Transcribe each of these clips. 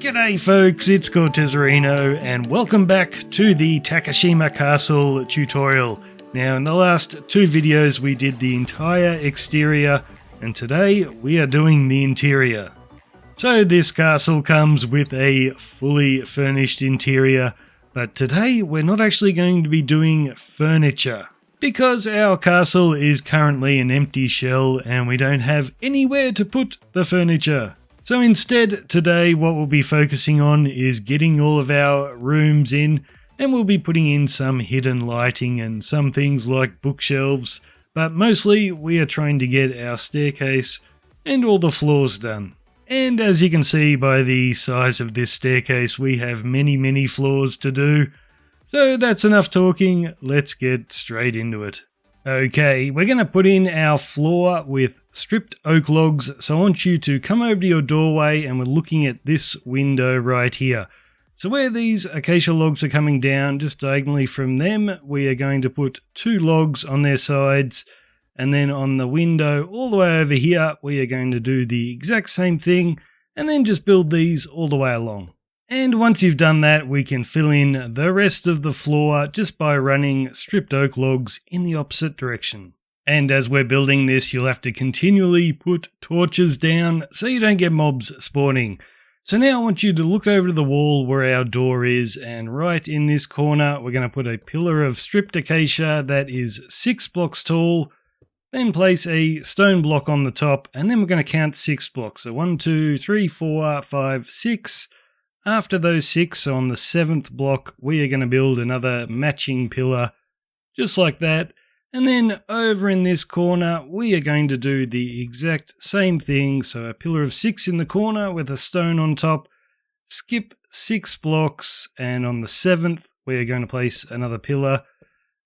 G'day folks, it's Cortezerino and welcome back to the Takashima Castle tutorial. Now in the last two videos we did the entire exterior and today we are doing the interior. So this castle comes with a fully furnished interior, but today we're not actually going to be doing furniture because our castle is currently an empty shell and we don't have anywhere to put the furniture. So instead, today what we'll be focusing on is getting all of our rooms in, and we'll be putting in some hidden lighting and some things like bookshelves, but mostly we are trying to get our staircase and all the floors done. And as you can see by the size of this staircase, we have many floors to do. So that's enough talking, let's get straight into it. Okay, we're going to put in our floor with stripped oak logs, so I want you to come over to your doorway and we're looking at this window right here. So where these acacia logs are coming down, just diagonally from them, we are going to put two logs on their sides, and then on the window all the way over here, we are going to do the exact same thing, and then just build these all the way along. And once you've done that, we can fill in the rest of the floor just by running stripped oak logs in the opposite direction. And as we're building this, you'll have to continually put torches down so you don't get mobs spawning. So now I want you to look over to the wall where our door is, and right in this corner, we're going to put a pillar of stripped acacia that is 6 blocks tall, then place a stone block on the top, and then we're going to count 6 blocks. So 1, 2, 3, 4, 5, 6. After those 6, on the 7th block, we are going to build another matching pillar, just like that. And then over in this corner, we are going to do the exact same thing. So a pillar of 6 in the corner with a stone on top, skip 6 blocks, and on the 7th, we are going to place another pillar.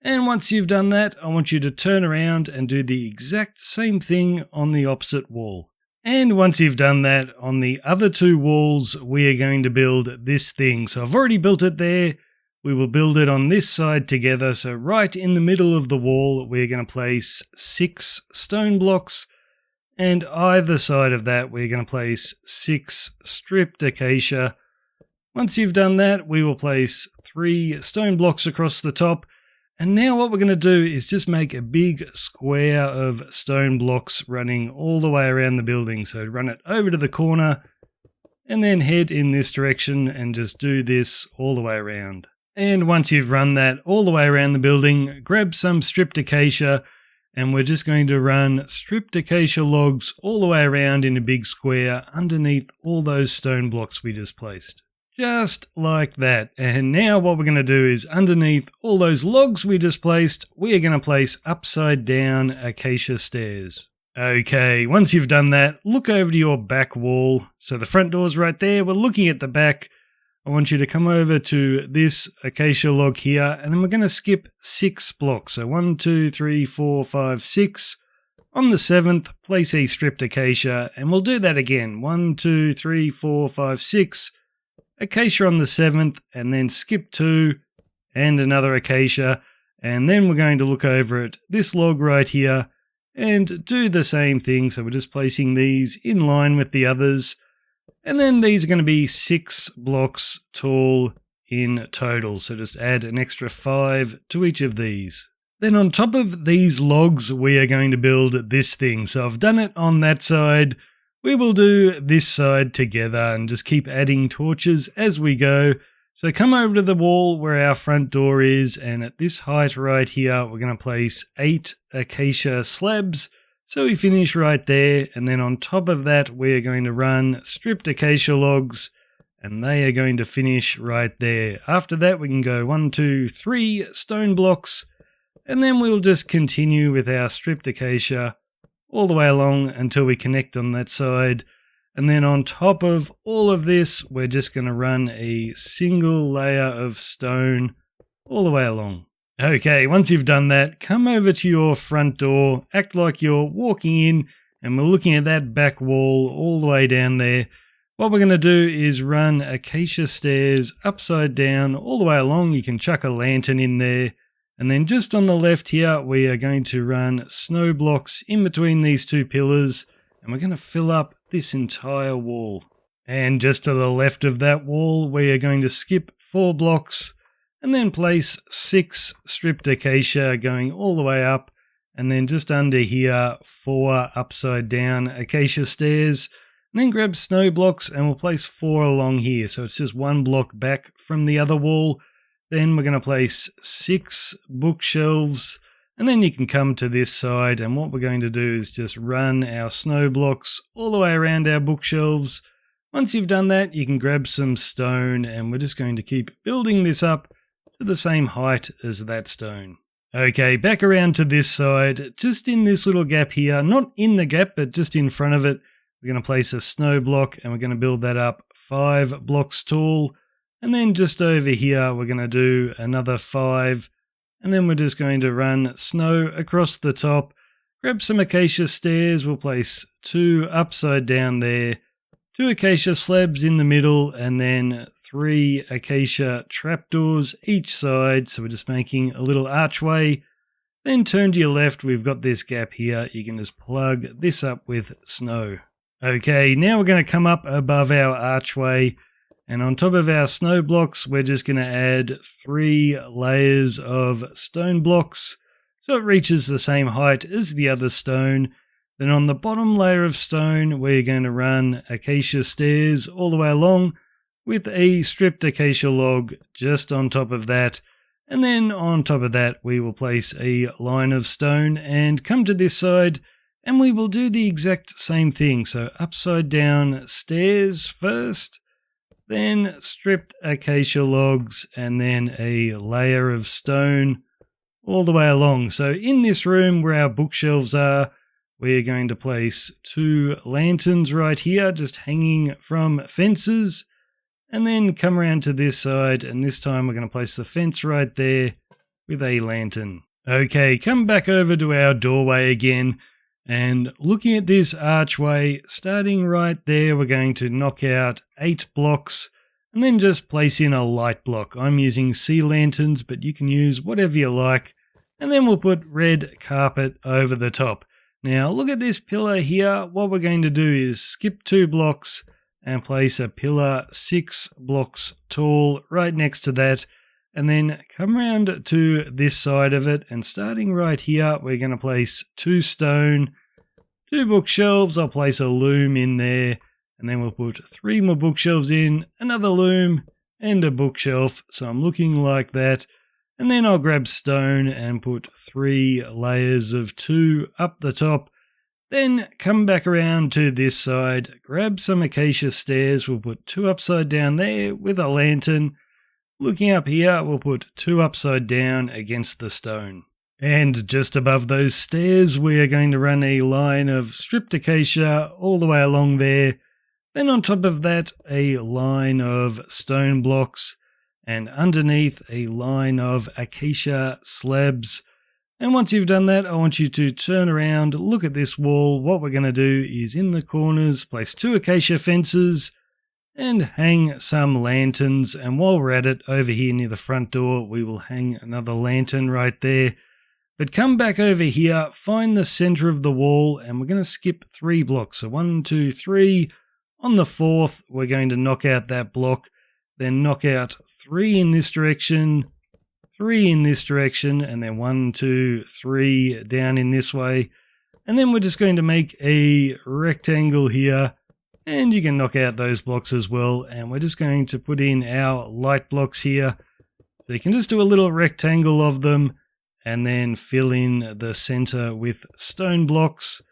And once you've done that, I want you to turn around and do the exact same thing on the opposite wall. And once you've done that, on the other two walls, we are going to build this thing. So I've already built it there. We will build it on this side together. So right in the middle of the wall, we're going to place 6 stone blocks. And either side of that, we're going to place 6 stripped acacia. Once you've done that, we will place 3 stone blocks across the top. And now what we're going to do is just make a big square of stone blocks running all the way around the building. So run it over to the corner and then head in this direction and just do this all the way around. And once you've run that all the way around the building, grab some stripped acacia and we're just going to run stripped acacia logs all the way around in a big square underneath all those stone blocks we just placed. Just like that. And now what we're going to do is underneath all those logs we just placed, we are going to place upside down acacia stairs. Okay, once you've done that, look over to your back wall. So the front door's right there. We're looking at the back. I want you to come over to this acacia log here, and then we're going to skip 6 blocks. So 1, 2, 3, 4, 5, 6. On the 7th, place a stripped acacia, and we'll do that again. 1, 2, 3, 4, 5, 6. Acacia on the 7th, and then skip 2 and another acacia, and then we're going to look over at this log right here and do the same thing. So we're just placing these in line with the others, and then these are going to be 6 blocks tall in total, so just add an extra 5 to each of these. Then on top of these logs we are going to build this thing. So I've done it on that side. We will do this side together and just keep adding torches as we go. So come over to the wall where our front door is, and at this height right here, we're going to place 8 acacia slabs. So we finish right there, and then on top of that, we are going to run stripped acacia logs, and they are going to finish right there. After that, we can go 1, 2, 3 stone blocks, and then we'll just continue with our stripped acacia all the way along until we connect on that side. And then on top of all of this, we're just going to run a single layer of stone all the way along. Okay, once you've done that, come over to your front door, act like you're walking in, and we're looking at that back wall all the way down there. What we're going to do is run acacia stairs upside down all the way along. You can chuck a lantern in there. And then just on the left here, we are going to run snow blocks in between these two pillars, and we're going to fill up this entire wall. And just to the left of that wall, we are going to skip 4 blocks and then place 6 stripped acacia going all the way up. And then just under here, 4 upside down acacia stairs. And then grab snow blocks and we'll place 4 along here. So it's just 1 block back from the other wall. Then we're going to place 6 bookshelves. And then you can come to this side. And what we're going to do is just run our snow blocks all the way around our bookshelves. Once you've done that, you can grab some stone. And we're just going to keep building this up to the same height as that stone. Okay, back around to this side, just in this little gap here, not in the gap, but just in front of it, we're going to place a snow block and we're going to build that up 5 blocks tall. And then just over here, we're going to do another 5. And then we're just going to run snow across the top, grab some acacia stairs, we'll place 2 upside down there, 2 acacia slabs in the middle, and then 3 acacia trapdoors each side. So we're just making a little archway. Then turn to your left, we've got this gap here. You can just plug this up with snow. Okay, now we're going to come up above our archway. And on top of our snow blocks, we're just going to add 3 layers of stone blocks. So it reaches the same height as the other stone. Then on the bottom layer of stone, we're going to run acacia stairs all the way along with a stripped acacia log just on top of that. And then on top of that, we will place a line of stone and come to this side and we will do the exact same thing. So upside down stairs first, then stripped acacia logs, and then a layer of stone all the way along. So in this room where our bookshelves are, we're going to place 2 lanterns right here, just hanging from fences. And then come around to this side, and this time we're going to place the fence right there with a lantern. Okay, come back over to our doorway again. And looking at this archway, starting right there, we're going to knock out 8 blocks. And then just place in a light block. I'm using sea lanterns, but you can use whatever you like. And then we'll put red carpet over the top. Now look at this pillar here. What we're going to do is skip 2 blocks and place a pillar 6 blocks tall right next to that. And then come around to this side of it. And starting right here, we're going to place 2 stone, 2 bookshelves. I'll place a loom in there. And then we'll put 3 more bookshelves in, another loom, and a bookshelf. So I'm looking like that. And then I'll grab stone and put 3 layers of 2 up the top. Then come back around to this side, grab some acacia stairs. We'll put 2 upside down there with a lantern. Looking up here, we'll put 2 upside down against the stone. And just above those stairs, we are going to run a line of stripped acacia all the way along there. Then on top of that, a line of stone blocks, and underneath a line of acacia slabs. And once you've done that, I want you to turn around, look at this wall. What we're going to do is in the corners, place 2 acacia fences and hang some lanterns. And while we're at it, over here near the front door, we will hang another lantern right there. But come back over here, find the center of the wall, and we're going to skip 3 blocks. So 1, 2, 3. On the 4th, we're going to knock out that block, then knock out 3 in this direction, 3 in this direction, and then 1, 2, 3 down in this way. And then we're just going to make a rectangle here, and you can knock out those blocks as well. And we're just going to put in our light blocks here. So you can just do a little rectangle of them, and then fill in the center with stone blocks.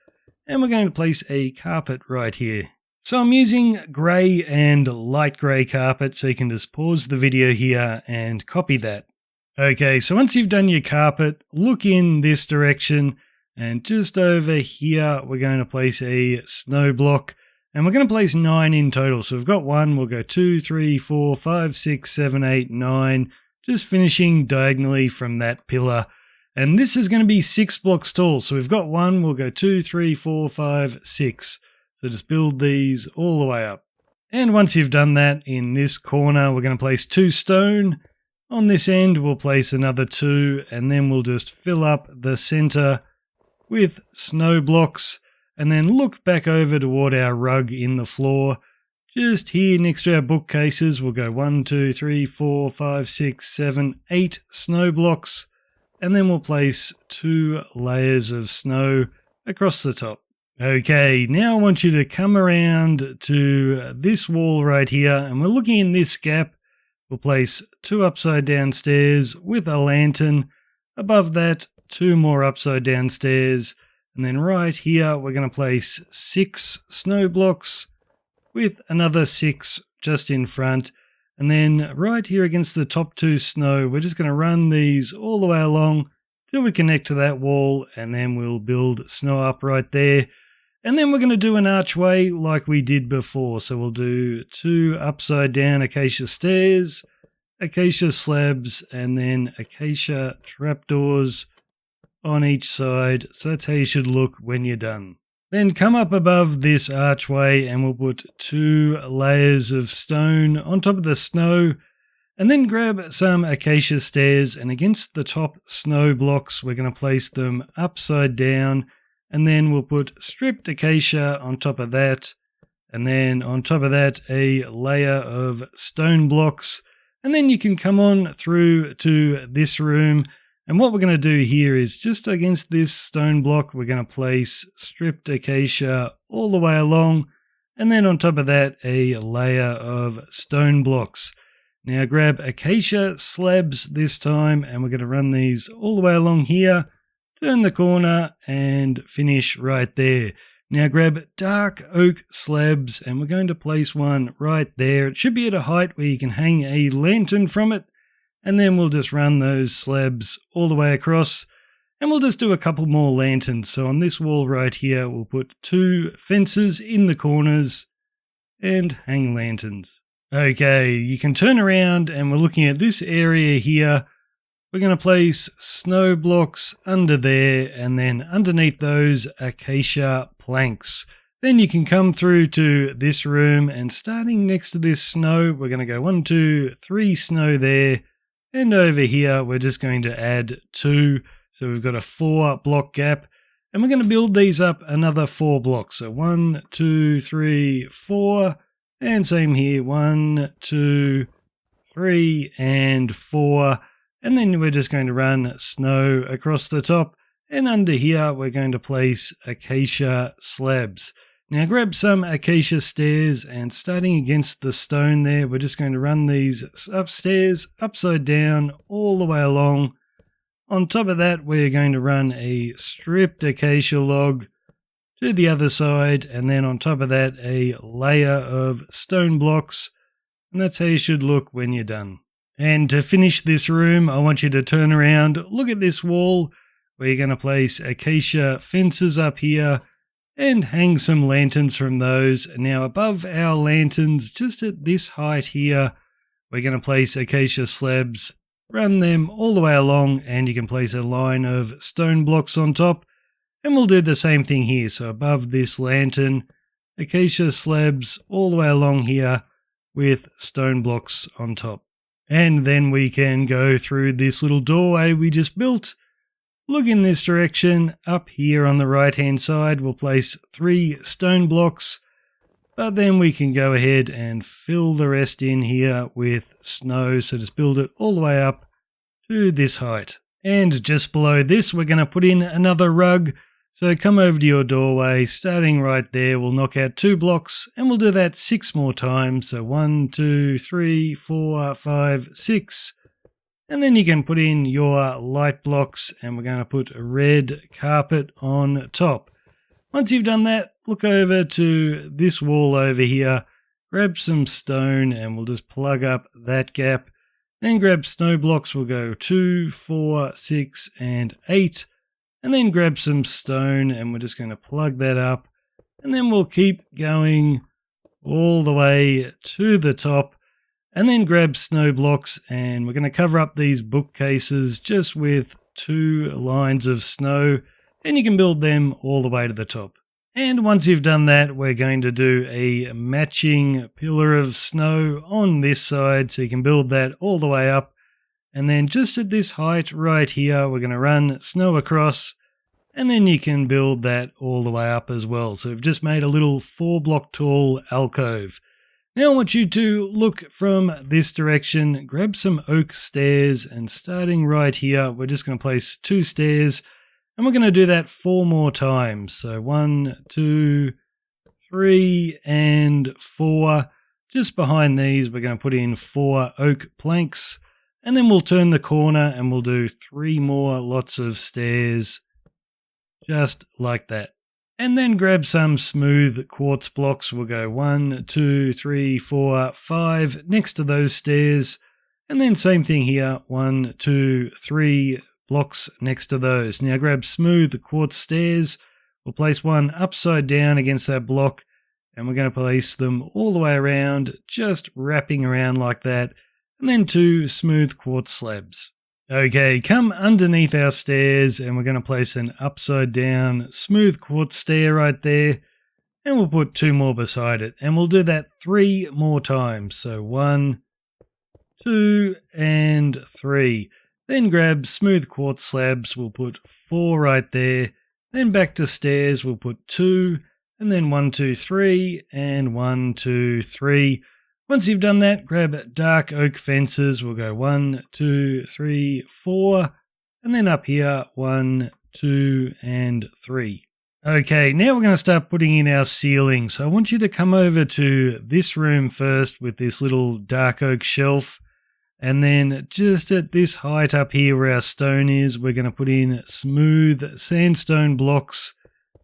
And we're going to place a carpet right here. So I'm using grey and light grey carpet, so you can just pause the video here and copy that. Okay, so once you've done your carpet, look in this direction, and just over here we're going to place a snow block, and we're going to place 9 in total. So we've got 1, we'll go 2, 3, 4, 5, 6, 7, 8, 9, just finishing diagonally from that pillar. And this is going to be 6 blocks tall, so we've got 1, we'll go 2, 3, 4, 5, 6. So just build these all the way up. And once you've done that, in this corner, we're going to place 2 stone. On this end, we'll place another 2, and then we'll just fill up the center with snow blocks, and then look back over toward our rug in the floor. just here next to our bookcases, we'll go 1, 2, 3, 4, 5, 6, 7, 8 snow blocks, and then we'll place 2 layers of snow across the top. Okay, now I want you to come around to this wall right here, and we're looking in this gap. We'll place 2 upside down stairs with a lantern. Above that, 2 more upside down stairs. And then right here, we're going to place 6 snow blocks with another 6 just in front. And then right here against the top 2 snow, we're just going to run these all the way along till we connect to that wall, and then we'll build snow up right there. And then we're going to do an archway like we did before. So we'll do 2 upside down acacia stairs, acacia slabs, and then acacia trapdoors on each side. So that's how you should look when you're done. Then come up above this archway and we'll put 2 layers of stone on top of the snow, and then grab some acacia stairs, and against the top snow blocks we're going to place them upside down, and then we'll put stripped acacia on top of that, and then on top of that a layer of stone blocks. And then you can come on through to this room, and what we're going to do here is just against this stone block we're going to place stripped acacia all the way along, and then on top of that a layer of stone blocks. Now grab acacia slabs this time, and we're going to run these all the way along here, turn the corner and finish right there. Now grab dark oak slabs, and we're going to place one right there. It should be at a height where you can hang a lantern from it, and then we'll just run those slabs all the way across, and we'll just do a couple more lanterns. So on this wall right here we'll put 2 fences in the corners and hang lanterns. Okay, you can turn around and we're looking at this area here. We're going to place snow blocks under there, and then underneath those acacia planks. Then you can come through to this room, and starting next to this snow, we're going to go 1, 2, 3 snow there. And over here, we're just going to add 2. So we've got a 4 block gap, and we're going to build these up another 4 blocks. So 1, 2, 3, 4, and same here, 1, 2, 3, and 4. And then we're just going to run snow across the top, and under here we're going to place acacia slabs. Now grab some acacia stairs, and starting against the stone there, we're just going to run these upstairs, upside down, all the way along. On top of that, we're going to run a stripped acacia log to the other side, and then on top of that, a layer of stone blocks. And that's how you should look when you're done. And to finish this room, I want you to turn around, look at this wall. We're going to place acacia fences up here and hang some lanterns from those. Now above our lanterns, just at this height here, we're going to place acacia slabs, run them all the way along, and you can place a line of stone blocks on top. And we'll do the same thing here. So above this lantern, acacia slabs all the way along here with stone blocks on top. And then we can go through this little doorway we just built. Look in this direction. Up here on the right hand side we'll place 3 stone blocks, but then we can go ahead and fill the rest in here with snow. So just build it all the way up to this height. And just below this we're going to put in another rug. So come over to your doorway, starting right there, we'll knock out 2 blocks, and we'll do that 6 more times. So 1, 2, 3, 4, 5, 6. And then you can put in your light blocks, and we're going to put a red carpet on top. Once you've done that, look over to this wall over here, grab some stone, and we'll just plug up that gap. Then grab snow blocks, we'll go 2, 4, 6, and 8. And then grab some stone, and we're just going to plug that up. And then we'll keep going all the way to the top. And then grab snow blocks, and we're going to cover up these bookcases just with 2 lines of snow. And you can build them all the way to the top. And once you've done that, we're going to do a matching pillar of snow on this side. So you can build that all the way up. And then just at this height right here, we're going to run snow across, and then you can build that all the way up as well. So we've just made a little 4 block tall alcove. Now I want you to look from this direction, grab some oak stairs, and starting right here, we're just going to place 2 stairs, and we're going to do that 4 more times. So 1, 2, 3, and 4. Just behind these, we're going to put in 4 oak planks, and then we'll turn the corner and we'll do 3 more lots of stairs, just like that. And then grab some smooth quartz blocks. We'll go 1, 2, 3, 4, 5 next to those stairs. And then same thing here, 1, 2, 3 blocks next to those. Now grab smooth quartz stairs. We'll place one upside down against that block. And we're going to place them all the way around, just wrapping around like that. And then 2 smooth quartz slabs. Okay, come underneath our stairs and we're going to place an upside down smooth quartz stair right there, and we'll put 2 more beside it, and we'll do that 3 more times. So 1, 2, and 3. Then grab smooth quartz slabs, we'll put 4 right there, then back to stairs, we'll put 2, and then 1, 2, 3, and 1, 2, 3. Once you've done that, grab dark oak fences. We'll go 1, 2, 3, 4, and then up here 1, 2, and 3. Okay, now we're going to start putting in our ceiling. So I want you to come over to this room first with this little dark oak shelf. And then just at this height up here where our stone is, we're going to put in smooth sandstone blocks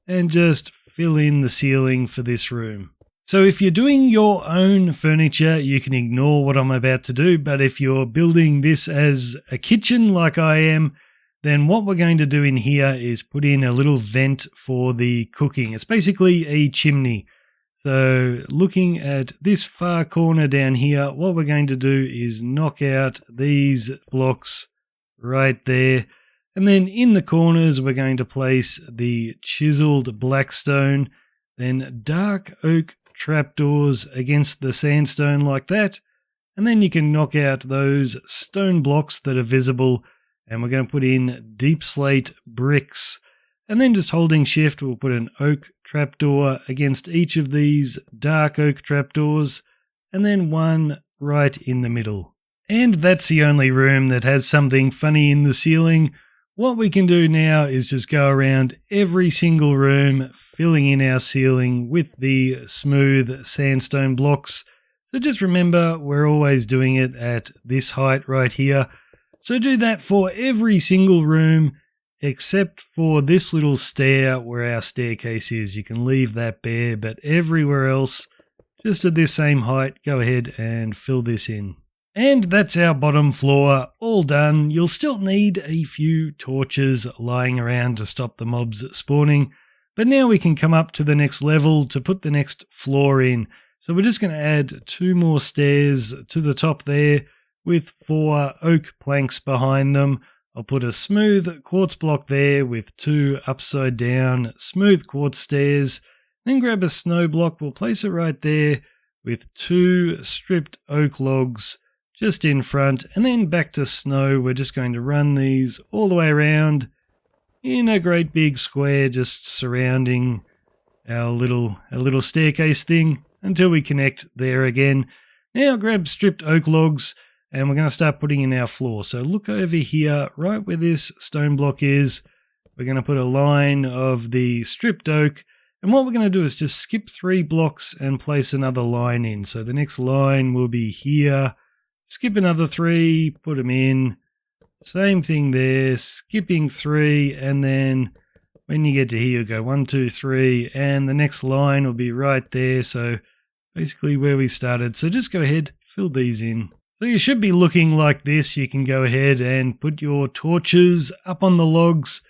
and just fill in the ceiling for this room. So if you're doing your own furniture, you can ignore what I'm about to do, but if you're building this as a kitchen like I am, then what we're going to do in here is put in a little vent for the cooking. It's basically a chimney. So looking at this far corner down here, what we're going to do is knock out these blocks right there. And then in the corners, we're going to place the chiseled black stone, then dark oak trapdoors against the sandstone like that, and then you can knock out those stone blocks that are visible, and we're going to put in deep slate bricks, and then just holding shift we'll put an oak trapdoor against each of these dark oak trapdoors, and then one right in the middle. And that's the only room that has something funny in the ceiling. What we can do now is just go around every single room, filling in our ceiling with the smooth sandstone blocks. So just remember, we're always doing it at this height right here. So do that for every single room, except for this little stair where our staircase is. You can leave that bare, but everywhere else, just at this same height, go ahead and fill this in. And that's our bottom floor all done. You'll still need a few torches lying around to stop the mobs spawning. But now we can come up to the next level to put the next floor in. So we're just going to add 2 more stairs to the top there with 4 oak planks behind them. I'll put a smooth quartz block there with 2 upside down smooth quartz stairs. Then grab a snow block. We'll place it right there with 2 stripped oak logs just in front, and then back to snow. We're just going to run these all the way around in a great big square, just surrounding our little staircase thing until we connect there again. Now grab stripped oak logs and we're going to start putting in our floor. So look over here, right where this stone block is. We're going to put a line of the stripped oak, and what we're going to do is just skip 3 blocks and place another line in. So the next line will be here. Skip another 3, put them in. Same thing there, skipping 3, and then when you get to here, you go 1, 2, 3, and the next line will be right there. So basically where we started. So just go ahead, fill these in. So you should be looking like this. You can go ahead and put your torches up on the logs.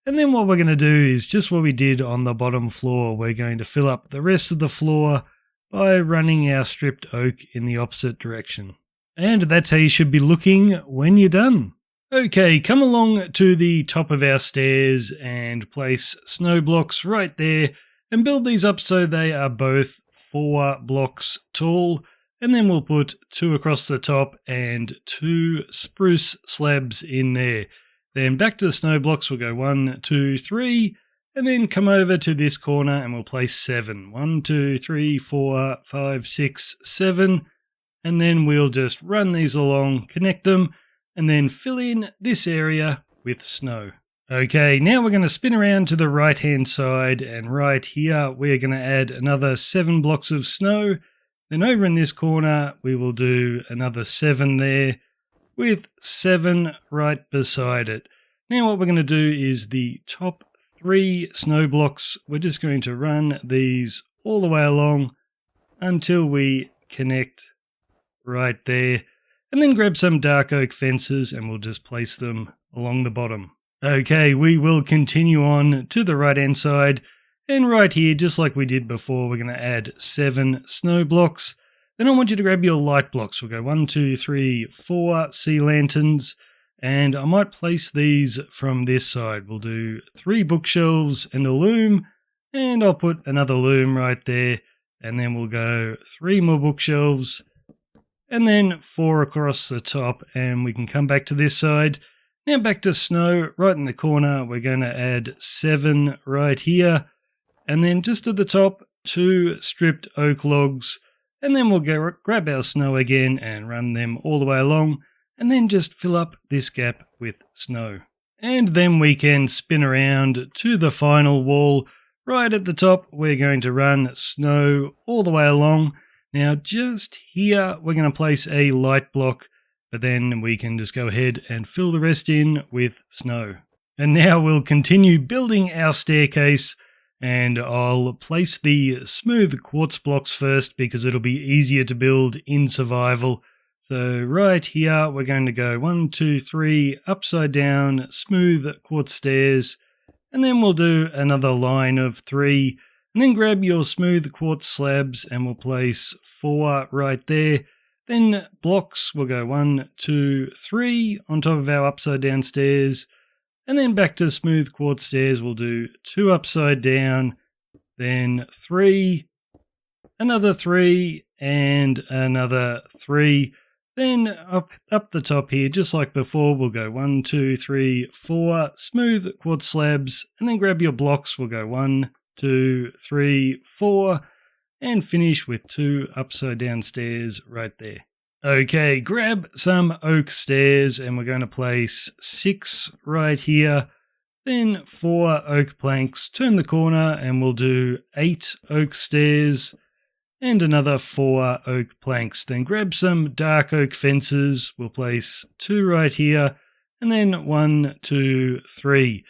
And then what we're going to do is just what we did on the bottom floor. We're going to fill up the rest of the floor by running our stripped oak in the opposite direction. And that's how you should be looking when you're done. Okay, come along to the top of our stairs and place snow blocks right there and build these up so they are both 4 blocks tall. And then we'll put 2 across the top and 2 spruce slabs in there. Then back to the snow blocks, we'll go 1, 2, 3, and then come over to this corner and we'll place 7. 1, 2, 3, 4, 5, 6, 7. And then we'll just run these along, connect them, and then fill in this area with snow. Okay, now we're going to spin around to the right hand side, and right here we're going to add another 7 blocks of snow. Then over in this corner we will do another 7 there with 7 right beside it. Now what we're going to do is the top 3 snow blocks, we're just going to run these all the way along until we connect right there, and then grab some dark oak fences and we'll just place them along the bottom. Okay, we will continue on to the right hand side, and right here, just like we did before, we're going to add 7 snow blocks. Then I want you to grab your light blocks. We'll go 1, 2, 3, 4 sea lanterns, and I might place these from this side. We'll do 3 bookshelves and a loom, and I'll put another loom right there, and then we'll go 3 more bookshelves, and then 4 across the top, and we can come back to this side. Now back to snow, right in the corner, we're going to add 7 right here, and then just at the top, 2 stripped oak logs, and then we'll go grab our snow again and run them all the way along, and then just fill up this gap with snow. And then we can spin around to the final wall. Right at the top, we're going to run snow all the way along. Now just here, we're going to place a light block, but then we can just go ahead and fill the rest in with snow. And now we'll continue building our staircase, and I'll place the smooth quartz blocks first because it'll be easier to build in survival. So right here, we're going to go 1, 2, 3, upside down, smooth quartz stairs, and then we'll do another line of 3. And then grab your smooth quartz slabs and we'll place 4 right there. Then blocks, we'll go 1, 2, 3 on top of our upside down stairs. And then back to smooth quartz stairs, we'll do 2 upside down, then 3, another 3, and another 3. Then up the top here, just like before, we'll go 1, 2, 3, 4 smooth quartz slabs. And then grab your blocks, we'll go 1, 2, 3, 4, and finish with 2 upside down stairs right there. Okay, grab some oak stairs and we're going to place 6 right here, then 4 oak planks, turn the corner and we'll do 8 oak stairs and another 4 oak planks. Then grab some dark oak fences, we'll place 2 right here, and then 1, 2, 3.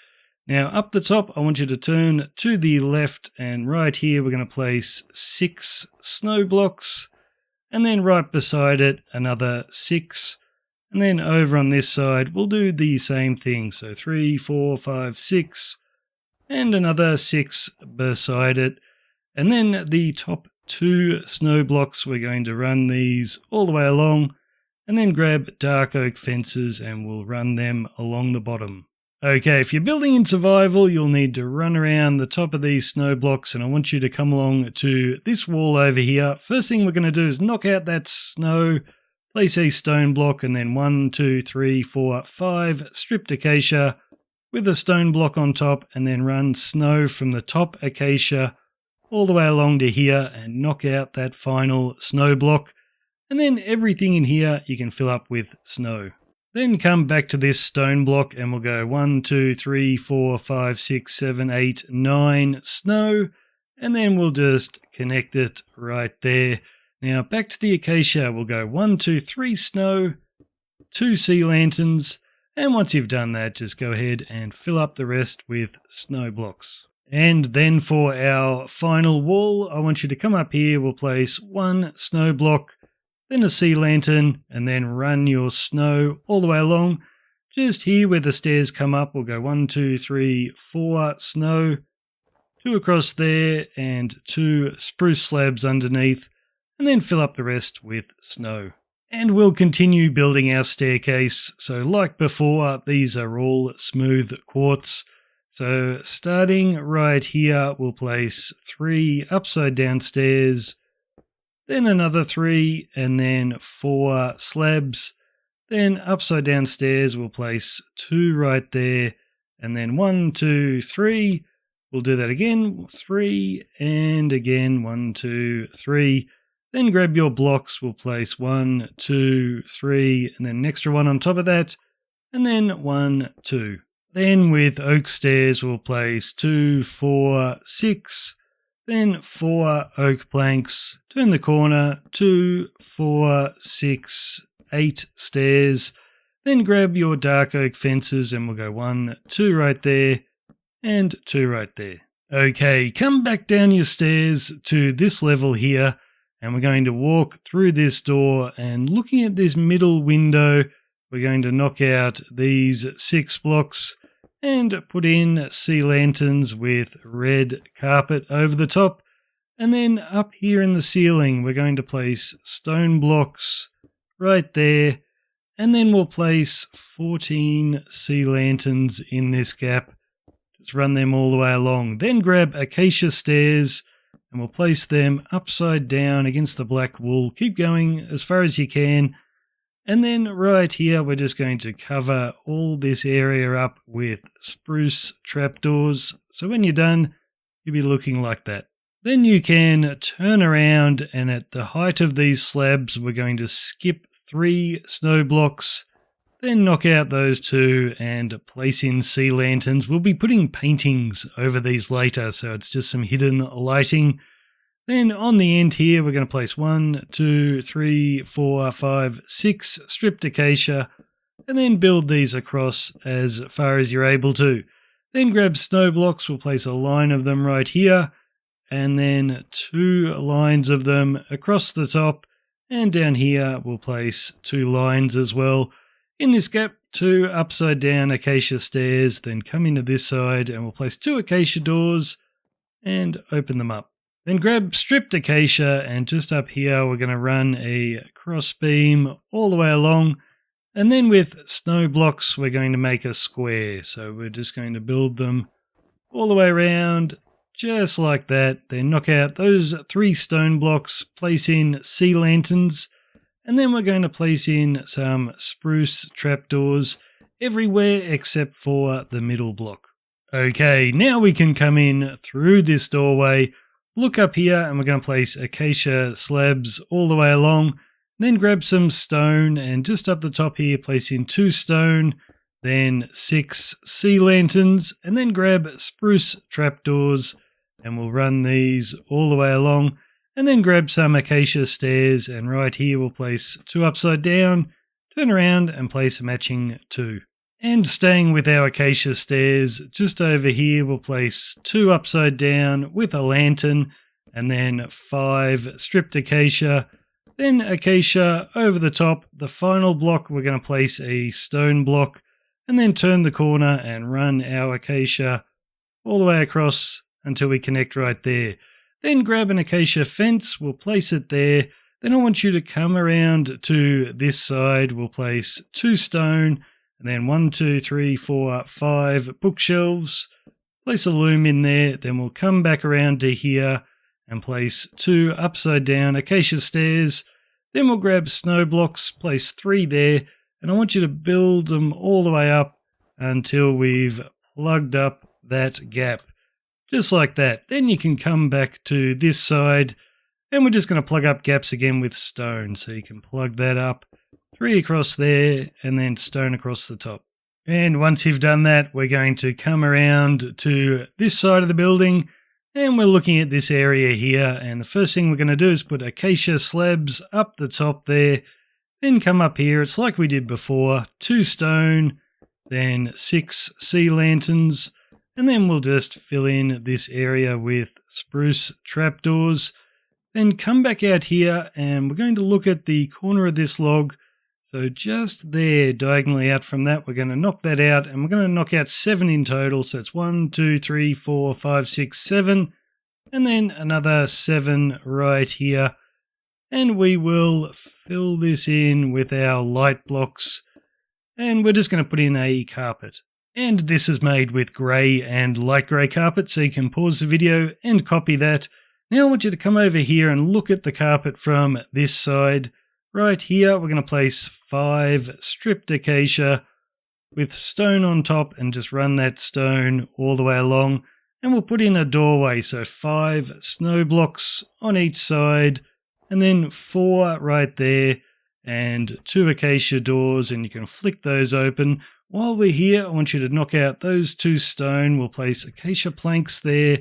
Now up the top, I want you to turn to the left, and right here we're going to place 6 snow blocks, and then right beside it another 6, and then over on this side we'll do the same thing. So 3, 4, 5, 6, and another 6 beside it. And then the top 2 snow blocks, we're going to run these all the way along, and then grab dark oak fences and we'll run them along the bottom. Okay, if you're building in survival, you'll need to run around the top of these snow blocks, and I want you to come along to this wall over here. First thing we're going to do is knock out that snow, place a stone block, and then 1, 2, 3, 4, 5 stripped acacia with a stone block on top, and then run snow from the top acacia all the way along to here and knock out that final snow block. And then everything in here you can fill up with snow. Then come back to this stone block and we'll go 1, 2, 3, 4, 5, 6, 7, 8, 9 snow, and then we'll just connect it right there. Now back to the acacia, we'll go 1, 2, 3 snow, 2 sea lanterns, and once you've done that, just go ahead and fill up the rest with snow blocks. And then for our final wall, I want you to come up here, we'll place 1 snow block, then a sea lantern, and then run your snow all the way along. Just here where the stairs come up, we'll go 1, 2, 3, 4 snow, 2 across there, and 2 spruce slabs underneath, and then fill up the rest with snow. And we'll continue building our staircase. So like before, these are all smooth quartz. So starting right here, we'll place 3 upside down stairs, then another 3, and then 4 slabs. Then upside down stairs, we'll place 2 right there, and then 1, 2, 3, We'll do that again, 3, and again, 1, 2, 3. Then grab your blocks, we'll place 1, 2, 3, and then an extra one on top of that, and then 1, 2. Then with oak stairs, we'll place 2, 4, 6, then 4 oak planks, turn the corner, 2, 4, 6, 8 stairs, then grab your dark oak fences and we'll go 1, 2 right there, and 2 right there. Okay, come back down your stairs to this level here, and we're going to walk through this door, and looking at this middle window, we're going to knock out these 6 blocks and put in sea lanterns with red carpet over the top. And then up here in the ceiling, we're going to place stone blocks right there, and then we'll place 14 sea lanterns in this gap. Just run them all the way along. Then grab acacia stairs and we'll place them upside down against the black wool. Keep going as far as you can. And then right here, we're just going to cover all this area up with spruce trapdoors. So when you're done, you'll be looking like that. Then you can turn around, and at the height of these slabs, we're going to skip 3 snow blocks, then knock out those 2 and place in sea lanterns. We'll be putting paintings over these later, so it's just some hidden lighting. Then on the end here, we're going to place 1, 2, 3, 4, 5, 6 stripped acacia, and then build these across as far as you're able to. Then grab snow blocks, we'll place a line of them right here, and then 2 lines of them across the top, and down here we'll place 2 lines as well. In this gap, 2 upside down acacia stairs, then come into this side and we'll place 2 acacia doors and open them up. Then grab stripped acacia, and just up here we're going to run a cross beam all the way along, and then with snow blocks we're going to make a square. So we're just going to build them all the way around, just like that. Then knock out those 3 stone blocks, place in sea lanterns, and then we're going to place in some spruce trapdoors everywhere except for the middle block. Okay, now we can come in through this doorway. Look up here, and we're going to place acacia slabs all the way along. Then grab some stone, and just up the top here, place in 2 stone, then 6 sea lanterns, and then grab spruce trapdoors, and we'll run these all the way along. And then grab some acacia stairs, and right here we'll place 2 upside down, turn around and place a matching 2. And staying with our acacia stairs, just over here we'll place 2 upside down with a lantern, and then 5 stripped acacia, then acacia over the top. The final block we're going to place a stone block, and then turn the corner and run our acacia all the way across until we connect right there. Then grab an acacia fence, we'll place it there. Then I want you to come around to this side, we'll place 2 stone, and then 1, 2, 3, 4, 5 bookshelves. Place a loom in there, then we'll come back around to here and place 2 upside down acacia stairs. Then we'll grab snow blocks, place 3 there, and I want you to build them all the way up until we've plugged up that gap. Just like that. Then you can come back to this side, and we're just going to plug up gaps again with stone. So you can plug that up. 3 across there, and then stone across the top. And once you've done that, we're going to come around to this side of the building, and we're looking at this area here, and the first thing we're going to do is put acacia slabs up the top there, then come up here. It's like we did before, 2 stone, then 6 sea lanterns, and then we'll just fill in this area with spruce trapdoors. Then come back out here, and we're going to look at the corner of this log. So just there, diagonally out from that, we're going to knock that out, and we're going to knock out 7 in total. So it's 1, 2, 3, 4, 5, 6, 7, and then another 7 right here. And we will fill this in with our light blocks, and we're just going to put in a carpet. And this is made with grey and light grey carpet, so you can pause the video and copy that. Now I want you to come over here and look at the carpet from this side. Right here, we're going to place 5 stripped acacia with stone on top, and just run that stone all the way along. and we'll put in a doorway, so 5 snow blocks on each side, and then 4 right there, and 2 acacia doors, and you can flick those open. While we're here, I want you to knock out those 2 stone. We'll place acacia planks there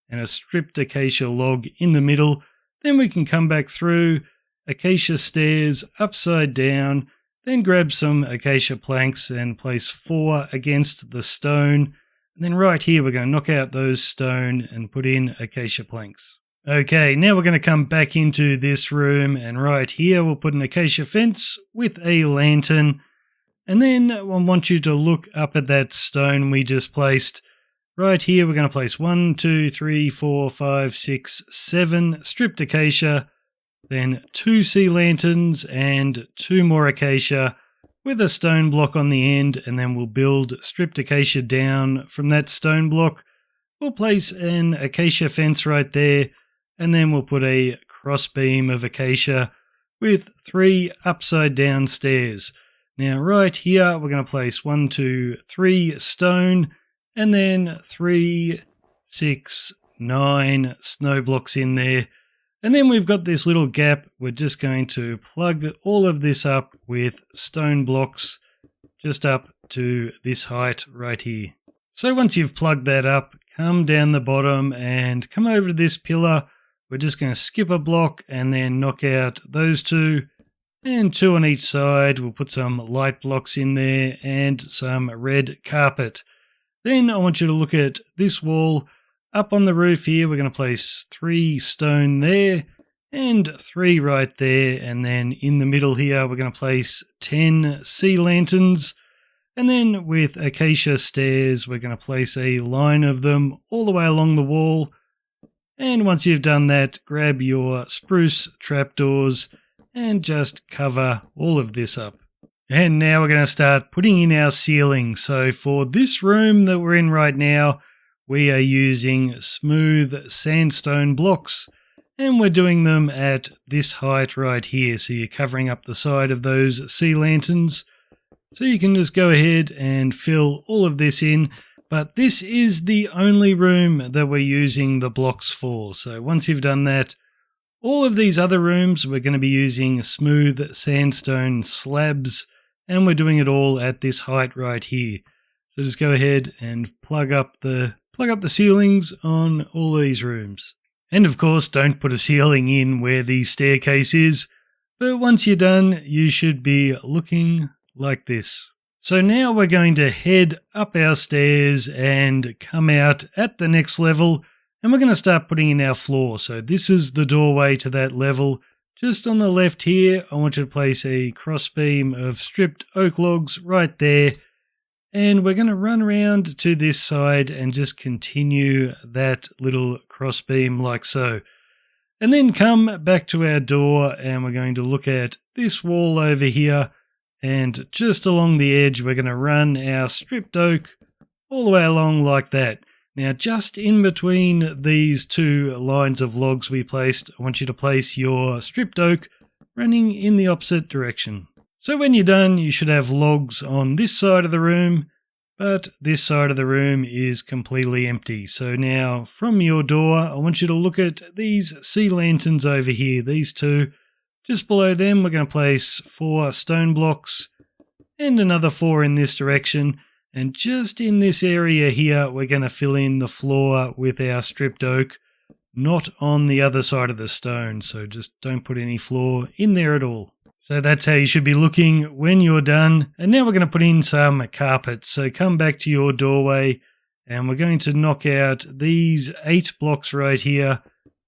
and a stripped acacia log in the middle. Then we can come back through, acacia stairs upside down, then grab some acacia planks and place 4 against the stone. And then right here, we're going to knock out those stone and put in acacia planks. Okay, now we're going to come back into this room, and right here we'll put an acacia fence with a lantern. And then I want you to look up at that stone we just placed. Right here we're going to place 1, 2, 3, 4, 5, 6, 7 stripped acacia, then 2 sea lanterns and 2 more acacia with a stone block on the end, and then we'll build stripped acacia down from that stone block. We'll place an acacia fence right there, and then we'll put a crossbeam of acacia with 3 upside down stairs. Now right here we're going to place 1, 2, 3 stone, and then 3, 6, 9 snow blocks in there. And then we've got this little gap. We're just going to plug all of this up with stone blocks just up to this height right here. So once you've plugged that up, come down the bottom and come over to this pillar. We're just going to skip a block and then knock out those 2 and 2 on each side. We'll put some light blocks in there and some red carpet. Then I want you to look at this wall. Up on the roof here, we're going to place 3 stone there and 3 right there. And then in the middle here, we're going to place 10 sea lanterns. And then with acacia stairs, we're going to place a line of them all the way along the wall. And once you've done that, grab your spruce trapdoors and just cover all of this up. And now we're going to start putting in our ceiling. So for this room that we're in right now, we are using smooth sandstone blocks, and we're doing them at this height right here. So you're covering up the side of those sea lanterns. So you can just go ahead and fill all of this in. But this is the only room that we're using the blocks for. So once you've done that, all of these other rooms, we're going to be using smooth sandstone slabs, and we're doing it all at this height right here. So just go ahead and plug up the ceilings on all these rooms. And of course, don't put a ceiling in where the staircase is, but once you're done, you should be looking like this. So now we're going to head up our stairs and come out at the next level, and we're going to start putting in our floor. So this is the doorway to that level. Just on the left here, I want you to place a crossbeam of stripped oak logs right there. And we're going to run around to this side and just continue that little crossbeam like so. And then come back to our door, and we're going to look at this wall over here. And just along the edge, we're going to run our stripped oak all the way along like that. Now, just in between these 2 lines of logs we placed, I want you to place your stripped oak running in the opposite direction. So when you're done, you should have logs on this side of the room, but this side of the room is completely empty. So now, from your door, I want you to look at these sea lanterns over here, these 2. Just below them, we're going to place 4 stone blocks and another 4 in this direction. And just in this area here, we're going to fill in the floor with our stripped oak, not on the other side of the stone. So just don't put any floor in there at all. So that's how you should be looking when you're done. And now we're going to put in some carpet. So come back to your doorway, and we're going to knock out these 8 blocks right here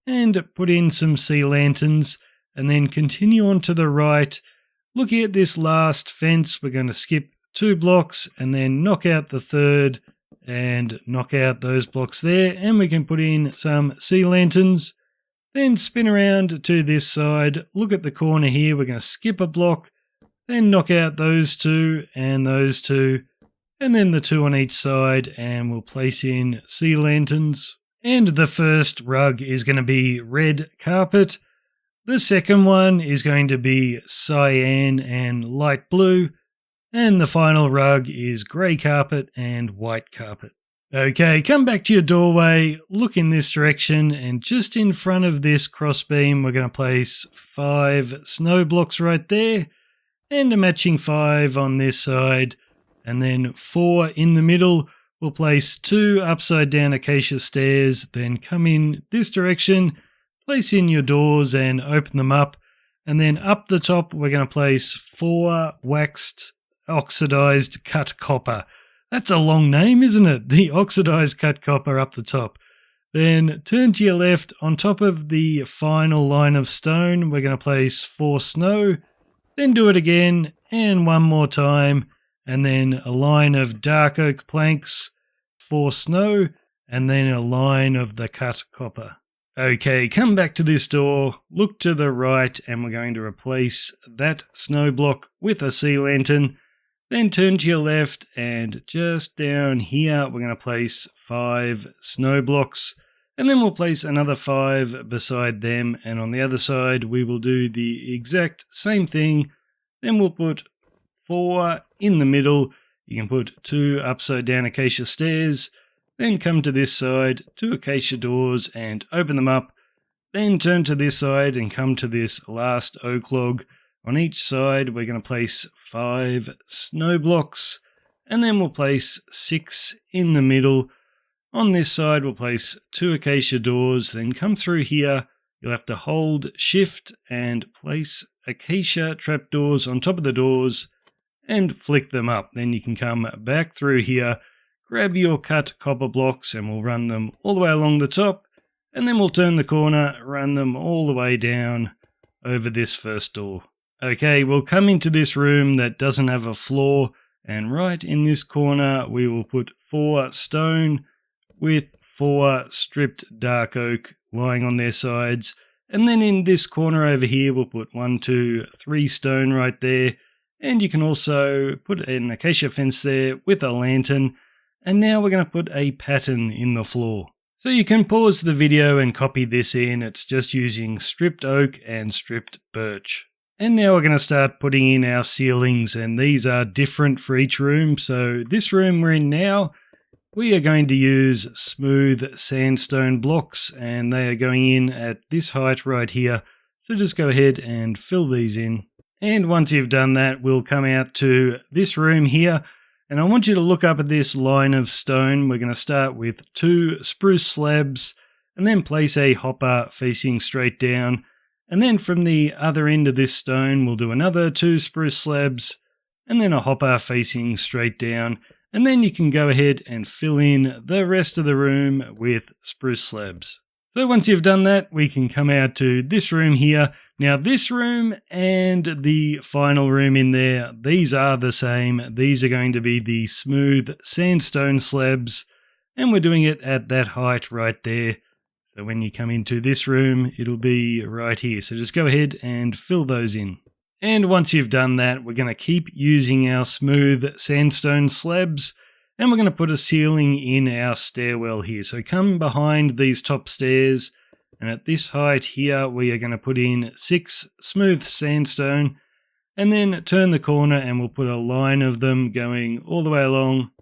and put in some sea lanterns. And then continue on to the right. Looking at this last fence, we're going to skip 2 blocks and then knock out the 3rd and knock out those blocks there. And we can put in some sea lanterns. Then spin around to this side. Look at the corner here. We're going to skip a block. Then knock out those 2 and those 2. And then the 2 on each side. And we'll place in sea lanterns. And the first rug is going to be red carpet. The second one is going to be cyan and light blue, and the final rug is grey carpet and white carpet. Okay, come back to your doorway, look in this direction, and just in front of this crossbeam, we're going to place 5 snow blocks right there, and a matching 5 on this side, and then 4 in the middle. We'll place 2 upside down acacia stairs, then come in this direction, place in your doors and open them up, and then up the top, we're going to place 4 waxed oxidized cut copper. That's a long name, isn't it? The oxidized cut copper up the top. Then turn to your left. On top of the final line of stone, we're going to place 4 snow. Then do it again, and one more time. And then a line of dark oak planks, 4 snow, and then a line of the cut copper. Okay, come back to this door, look to the right, and we're going to replace that snow block with a sea lantern. Then turn to your left, and just down here, we're going to place 5 snow blocks, and then we'll place another 5 beside them, and on the other side, we will do the exact same thing. Then we'll put 4 in the middle. You can put 2 upside down acacia stairs, then come to this side, 2 acacia doors, and open them up. Then turn to this side and come to this last oak log. On each side, we're going to place 5 snow blocks, and then we'll place 6 in the middle. On this side, we'll place 2 acacia doors, then come through here. You'll have to hold shift and place acacia trapdoors on top of the doors and flick them up. Then you can come back through here, grab your cut copper blocks, and we'll run them all the way along the top, and then we'll turn the corner, run them all the way down over this first door. Okay, we'll come into this room that doesn't have a floor, and right in this corner we will put 4 stone with 4 stripped dark oak lying on their sides, and then in this corner over here we'll put 1, 2, 3 stone right there, and you can also put an acacia fence there with a lantern, and now we're going to put a pattern in the floor. So you can pause the video and copy this in. It's just using stripped oak and stripped birch. And now we're going to start putting in our ceilings, and these are different for each room. So this room we're in now, we are going to use smooth sandstone blocks, and they are going in at this height right here. So just go ahead and fill these in. And once you've done that, we'll come out to this room here, and I want you to look up at this line of stone. We're going to start with 2 spruce slabs, and then place a hopper facing straight down. And then from the other end of this stone, we'll do another 2 spruce slabs, and then a hopper facing straight down. And then you can go ahead and fill in the rest of the room with spruce slabs. So once you've done that, we can come out to this room here. Now this room and the final room in there, these are the same. These are going to be the smooth sandstone slabs, and we're doing it at that height right there. So when you come into this room, it'll be right here. So just go ahead and fill those in. And once you've done that, we're going to keep using our smooth sandstone slabs, and we're going to put a ceiling in our stairwell here. So come behind these top stairs, and at this height here, we are going to put in 6 smooth sandstone, and then turn the corner and we'll put a line of them going all the way along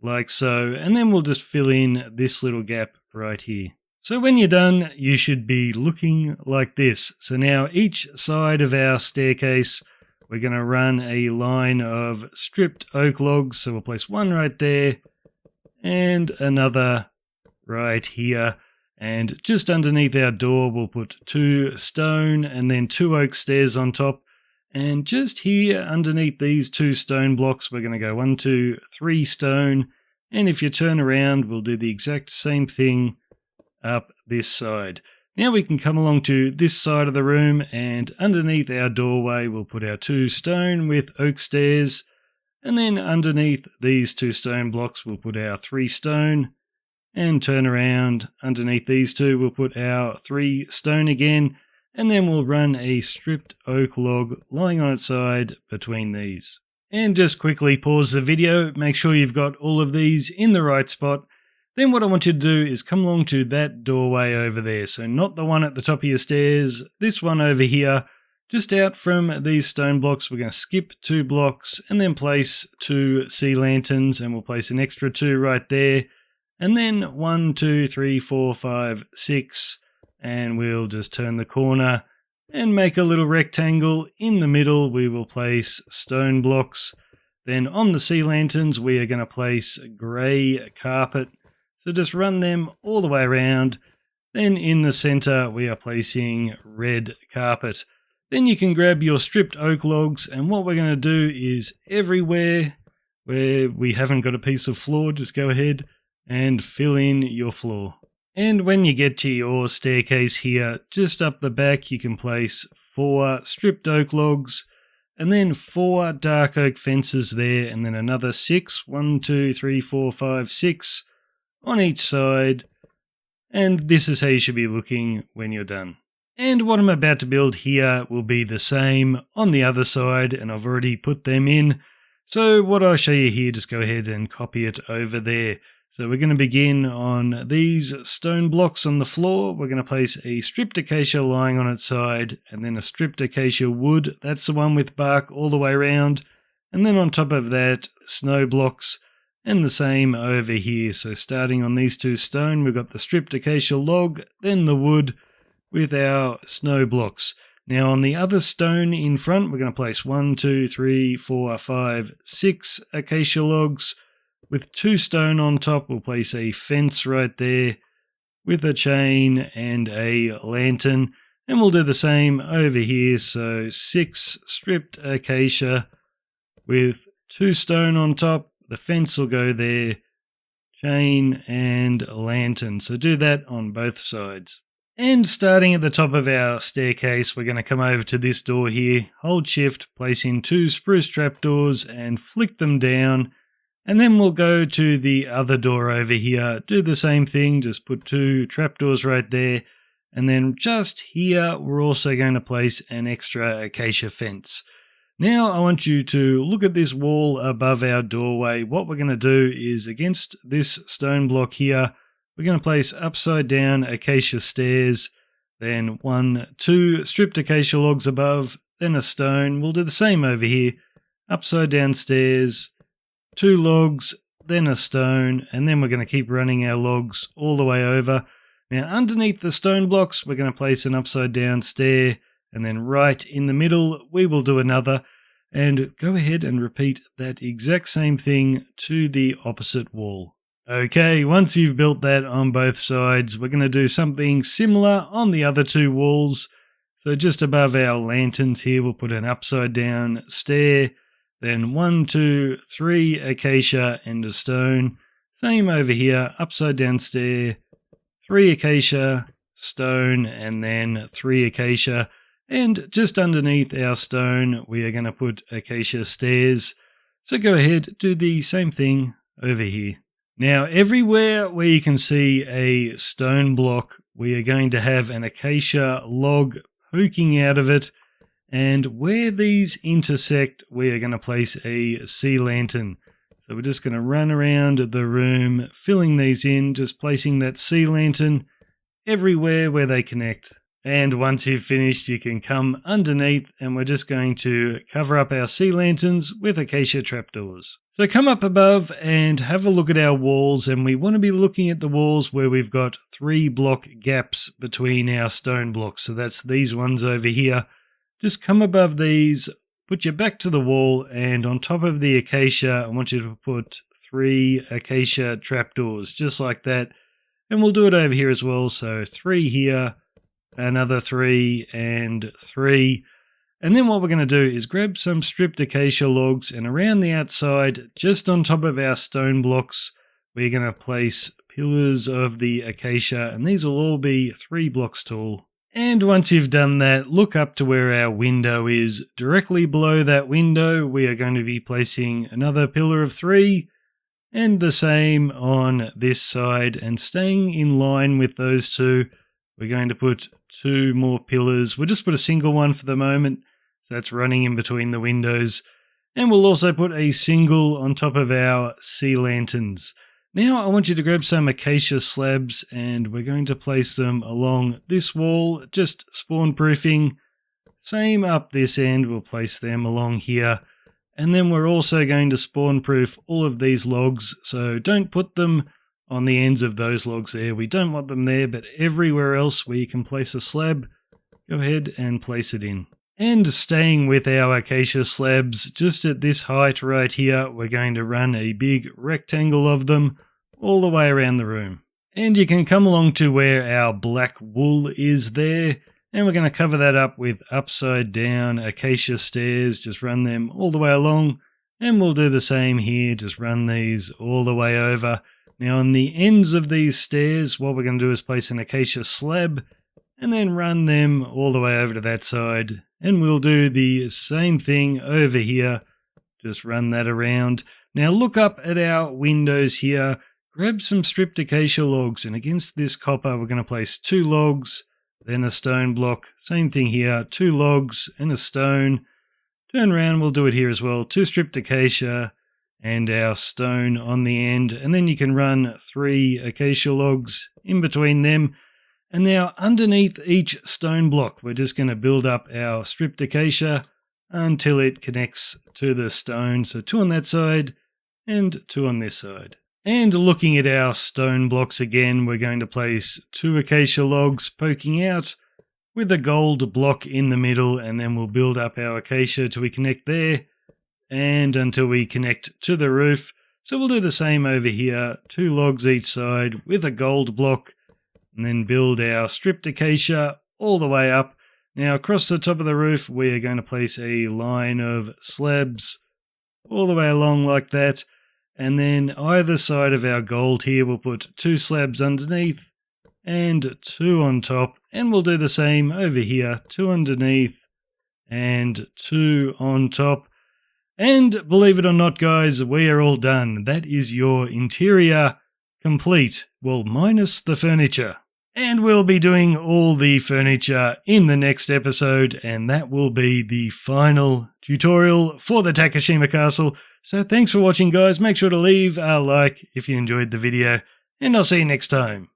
like so, and then we'll just fill in this little gap right here. So when you're done, you should be looking like this. So now each side of our staircase, we're going to run a line of stripped oak logs. So we'll place 1 right there and another right here. And just underneath our door, we'll put 2 stone and then 2 oak stairs on top. And just here underneath these 2 stone blocks, we're going to go 1, 2, 3 stone. And if you turn around, we'll do the exact same thing up this side. Now we can come along to this side of the room, and underneath our doorway we'll put our 2 stone with oak stairs, and then underneath these 2 stone blocks we'll put our 3 stone, and turn around. Underneath these 2 we'll put our 3 stone again, and then we'll run a stripped oak log lying on its side between these. And just quickly pause the video, make sure you've got all of these in the right spot. Then what I want you to do is come along to that doorway over there. So not the one at the top of your stairs, this one over here. Just out from these stone blocks, we're going to skip 2 blocks and then place 2 sea lanterns, and we'll place an extra 2 right there. And then 1, 2, 3, 4, 5, 6, and we'll just turn the corner and make a little rectangle. In the middle we will place stone blocks. Then on the sea lanterns we are going to place grey carpet. So just run them all the way around. Then in the center we are placing red carpet. Then you can grab your stripped oak logs, and what we're going to do is everywhere where we haven't got a piece of floor, just go ahead and fill in your floor. And when you get to your staircase here, just up the back you can place 4 stripped oak logs, and then 4 dark oak fences there, and then another 6, 1, 2, 3, 4, 5, 6 on each side. And this is how you should be looking when you're done. And what I'm about to build here will be the same on the other side, and I've already put them in. So what I'll show you here, just go ahead and copy it over there. So we're going to begin on these stone blocks on the floor. We're going to place a stripped acacia lying on its side, and then a stripped acacia wood. That's the one with bark all the way around. And then on top of that, snow blocks, and the same over here. So starting on these 2 stone, we've got the stripped acacia log, then the wood with our snow blocks. Now on the other stone in front, we're going to place 1, 2, 3, 4, 5, 6 acacia logs. With 2 stone on top, we'll place a fence right there with a chain and a lantern. And we'll do the same over here. So 6 stripped acacia with 2 stone on top. The fence will go there, chain and lantern. So do that on both sides. And starting at the top of our staircase, we're going to come over to this door here, hold shift, place in 2 spruce trapdoors and flick them down. And then we'll go to the other door over here, do the same thing, just put 2 trapdoors right there. And then just here, we're also going to place an extra acacia fence. Now I want you to look at this wall above our doorway. What we're going to do is against this stone block here, we're going to place upside down acacia stairs, then 1, 2 stripped acacia logs above, then a stone. We'll do the same over here, upside down stairs, 2 logs, then a stone, and then we're going to keep running our logs all the way over. Now underneath the stone blocks, we're going to place an upside down stair, and then right in the middle, we will do another, and go ahead and repeat that exact same thing to the opposite wall. Okay, once you've built that on both sides, we're going to do something similar on the other 2 walls. So just above our lanterns here, we'll put an upside down stair, then 1, 2, 3 acacia and a stone. Same over here, upside down stair, 3 acacia, stone, and then 3 acacia. And just underneath our stone, we are going to put acacia stairs. So go ahead, do the same thing over here. Now, everywhere where you can see a stone block, we are going to have an acacia log poking out of it. And where these intersect, we are going to place a sea lantern. So we're just going to run around the room, filling these in, just placing that sea lantern everywhere where they connect. And once you've finished, you can come underneath, and we're just going to cover up our sea lanterns with acacia trapdoors. So come up above and have a look at our walls, and we want to be looking at the walls where we've got 3 block gaps between our stone blocks. So that's these ones over here. Just come above these, put your back to the wall, and on top of the acacia, I want you to put 3 acacia trapdoors, just like that. And we'll do it over here as well. So 3 here, another 3, and 3. And then what we're going to do is grab some stripped acacia logs, and around the outside, just on top of our stone blocks, we're going to place pillars of the acacia, and these will all be 3 blocks tall. And once you've done that, look up to where our window is. Directly below that window, we are going to be placing another pillar of 3, and the same on this side. And staying in line with those 2, we're going to put 2 more pillars. We'll just put a single one for the moment, so that's running in between the windows. And we'll also put a single on top of our sea lanterns. Now I want you to grab some acacia slabs, and we're going to place them along this wall, just spawn proofing. Same up this end, we'll place them along here. And then we're also going to spawn proof all of these logs, so don't put them on the ends of those logs there. We don't want them there, but everywhere else where you can place a slab, go ahead and place it in. And staying with our acacia slabs, just at this height right here, we're going to run a big rectangle of them all the way around the room. And you can come along to where our black wool is there, and we're going to cover that up with upside down acacia stairs. Just run them all the way along, and we'll do the same here, just run these all the way over. Now on the ends of these stairs, what we're going to do is place an acacia slab, and then run them all the way over to that side. And we'll do the same thing over here, just run that around. Now look up at our windows here, grab some stripped acacia logs, and against this copper we're going to place 2 logs, then a stone block. Same thing here, 2 logs and a stone. Turn around, we'll do it here as well, 2 stripped acacia and our stone on the end. And then you can run 3 acacia logs in between them. And now underneath each stone block, we're just going to build up our stripped acacia until it connects to the stone. So 2 on that side and 2 on this side. And looking at our stone blocks again, we're going to place 2 acacia logs poking out with a gold block in the middle, and then we'll build up our acacia till we connect there and until we connect to the roof. So we'll do the same over here, 2 logs each side with a gold block, and then build our stripped acacia all the way up. Now across the top of the roof, we are going to place a line of slabs all the way along like that. And then either side of our gold here, we'll put 2 slabs underneath and 2 on top. And we'll do the same over here, 2 underneath and 2 on top. And believe it or not, guys, we are all done. That is your interior complete. Well, minus the furniture. And we'll be doing all the furniture in the next episode, and that will be the final tutorial for the Takashima Castle. So thanks for watching, guys. Make sure to leave a like if you enjoyed the video, and I'll see you next time.